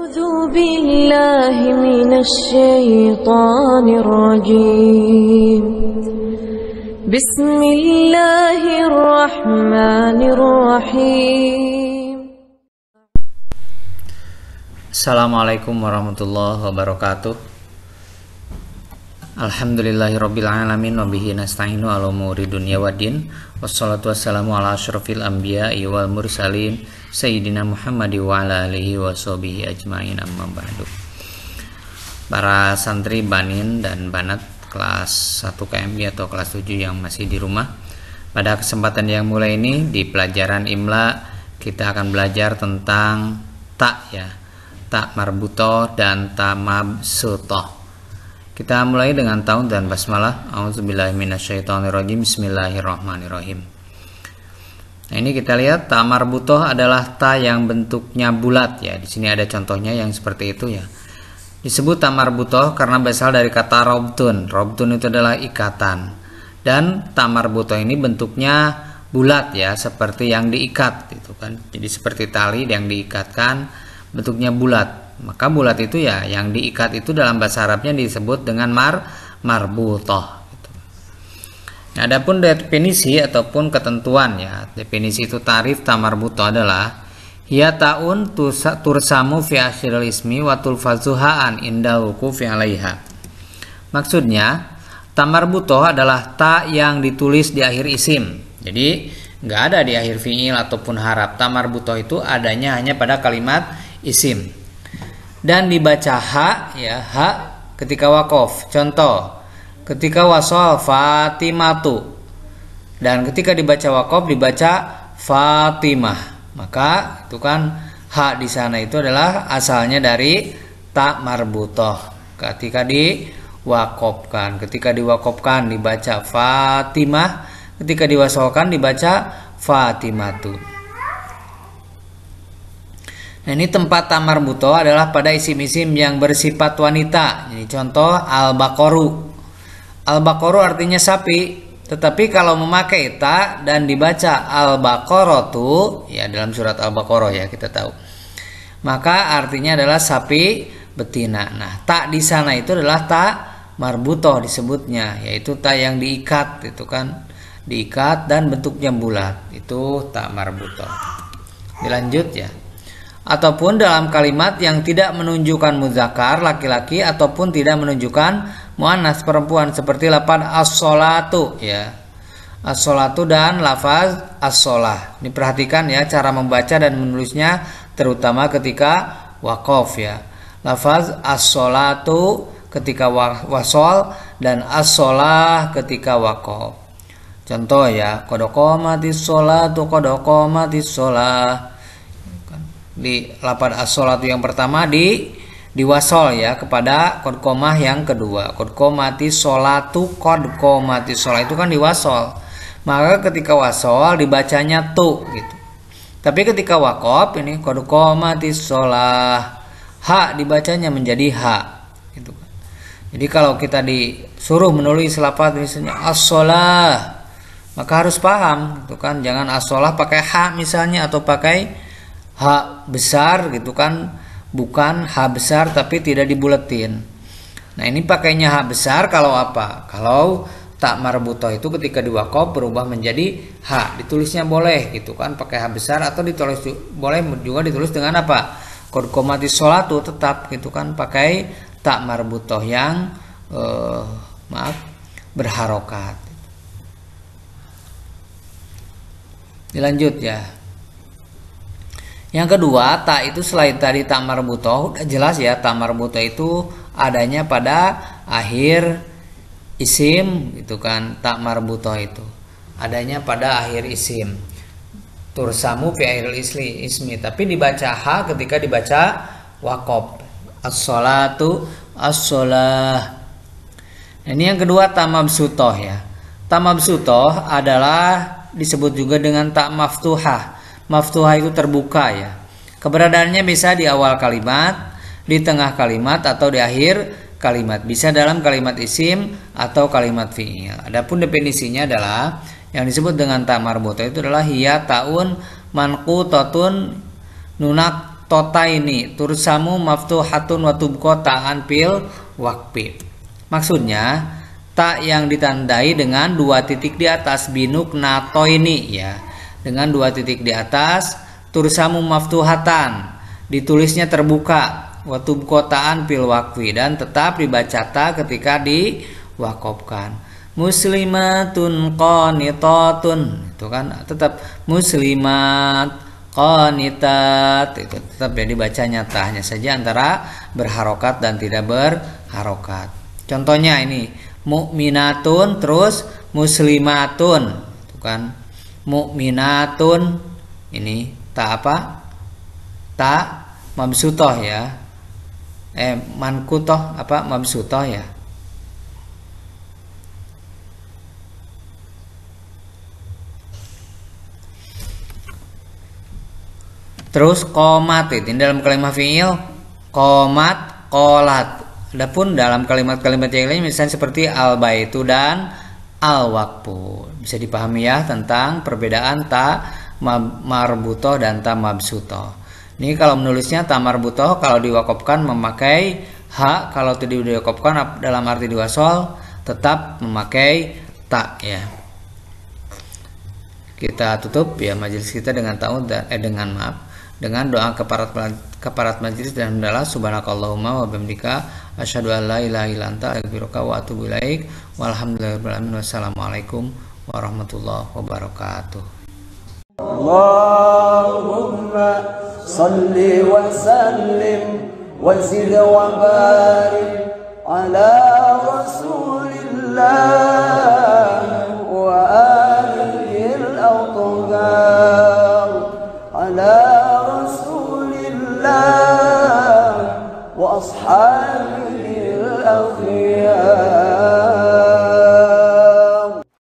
أعوذ بالله من الشيطان الرجيم بسم الله الرحمن الرحيم. Assalamualaikum warahmatullahi wabarakatuh. Alhamdulillahirabbil alamin wa bihi nasta'inu ala umuri dunya waddin. Wassalatu wassalamu ala asyrafil anbiya'i wal mursalin sayyidina Muhammad wa ala alihi wa sahbihi ajmain, amma ba'du. Para santri banin dan banat kelas 1 KMI atau kelas 7 yang masih di rumah, pada kesempatan yang mulai ini di pelajaran imla kita akan belajar tentang ta, ya, ta marbutoh dan ta mabsutoh. Kita mulai dengan ta'un dan basmalah. A'udzubillahi minasyaitonirrajim. Bismillahirrahmanirrahim. Nah, ini kita lihat ta marbutoh adalah ta yang bentuknya bulat, ya. Di sini ada contohnya yang seperti itu, ya. Disebut ta marbutoh karena berasal dari kata robtun. Robtun itu adalah ikatan. Dan ta marbutoh ini bentuknya bulat, ya, seperti yang diikat, gitu kan. Jadi seperti tali yang diikatkan, bentuknya bulat. Maka bulat itu, ya, yang diikat itu dalam bahasa Arabnya disebut dengan marbutoh. Gitu. Nah, adapun definisi ataupun ketentuan, ya, definisi itu tarif ta marbutoh adalah hiya ta'un tursamu fi akhiril ismi wa tulfazuha an inda wuqufi 'alaiha. Maksudnya, ta marbutoh adalah ta yang ditulis di akhir isim. Jadi nggak ada di akhir fi'il ataupun harap. Ta marbutoh itu adanya hanya pada kalimat isim. Dan dibaca ha, ya, ha ketika wakof. Contoh, ketika wasol Fatimatu, dan ketika dibaca wakof dibaca Fatimah. Maka itu kan ha di sana itu adalah asalnya dari ta marbutoh. Ketika diwakofkan, ketika diwakofkan dibaca Fatimah, ketika diwasolkan dibaca Fatimatu. Nah, ini tempat ta marbutoh adalah pada isim-isim yang bersifat wanita. Jadi contoh al-baqaru. Al-baqaru artinya sapi, tetapi kalau memakai ta dan dibaca al-baqaratu, ya, dalam surat al-baqarah, ya, kita tahu, maka artinya adalah sapi betina. Nah, ta di sana itu adalah ta marbutoh disebutnya, yaitu ta yang diikat, itu kan, diikat dan bentuknya bulat. Itu ta marbutoh. Dilanjut, ya. Ataupun dalam kalimat yang tidak menunjukkan muzakkar laki-laki ataupun tidak menunjukkan muannas perempuan, seperti lafaz as-sholatu, ya. As-sholatu dan lafaz as-sholah. Ini perhatikan, ya, cara membaca dan menulisnya terutama ketika waqaf, ya. Lafaz as-sholatu ketika wasol dan as-sholah ketika waqaf. Contoh, ya, qad qamatis sholatu qad qamatis sholah. Di lafaz as-sholatu yang pertama diwasol, ya, kepada qad qomah yang kedua. Qad qomatis sholatu qad qomatis sholah itu kan diwasol. Maka ketika wasol dibacanya tu, gitu. Tapi ketika waqaf ini qad qomatis sholah, ha dibacanya menjadi ha, gitu. Jadi kalau kita disuruh menulis lafaz misalnya as-sholah, maka harus paham, gitu kan. Jangan as-sholah pakai ha misalnya atau pakai ha besar, gitu kan, bukan ha besar tapi tidak dibuletin. Nah, ini pakainya ha besar kalau apa? Kalau ta marbutoh itu ketika diwakaf berubah menjadi ha, ditulisnya boleh, gitu kan, pakai ha besar, atau ditulis boleh juga ditulis dengan apa? Qad qomatis sholatu, tetap, gitu kan, pakai ta marbutoh yang berharokat. Dilanjut, ya. Yang kedua, ta itu selain tadi ta marbutoh, udah jelas, ya, ta marbutoh itu adanya pada akhir isim, gitu kan. Ta marbutoh itu adanya pada akhir isim. Tursamu fi akhiril ismi, tapi dibaca ha ketika dibaca waqaf. As-sholatu as-sholah. Nah, ini yang kedua, ta mabsutoh, ya. Ta mabsutoh adalah disebut juga dengan ta maftuhah. Maftuhah itu terbuka, ya. Keberadaannya bisa di awal kalimat, di tengah kalimat, atau di akhir kalimat. Bisa dalam kalimat isim atau kalimat fi'il. Adapun definisinya adalah yang disebut dengan ta marbutoh itu adalah hiya ta'un manqutatun nunak tota ini tursamu maftuhatun wa tubqa ta'an fil waqfi. Maksudnya ta yang ditandai dengan 2 titik di atas binuk nato ini ya. Dengan 2 titik di atas tursamu maftuhatan ditulisnya terbuka wa tubqa ta'an fil waqfi dan tetap dibaca ta ketika diwakofkan. Muslimatun qanitatun itu kan tetap muslimat qanitat itu tetap jadi bacanya ta, hanya saja antara berharokat dan tidak berharokat. Contohnya ini mukminatun terus muslimatun itu kan mukminatun ini ta apa? Ta mabsutoh ya. Mankutoh apa mabsutoh ya. Terus qomat itu dalam kalimat fi'il qomat qolat. Adapun dalam kalimat-kalimat yang lain misalnya seperti al baitu dan al waqfu. Bisa dipahami ya tentang perbedaan ta marbutoh dan ta mabsutoh. Ini kalau menulisnya ta marbutoh kalau diwakofkan memakai ha, kalau tidak diwakofkan dalam arti diwasol tetap memakai ta ya. Kita tutup ya majelis kita dengan dengan doa keparat majelis dan hendaklah subhanakallahumma wa bihamdika asyhadu an la ilaha illa anta astaghfiruka wa atubu ilaik walhamdulillahirabbil alamin wassalamualaikum warahmatullahi wabarakatuh. Allahumma salli wa sallim wa zid wa barik ala rasulillah wa alihi al-athhar ala rasulillah wa ashabihi al-akhir.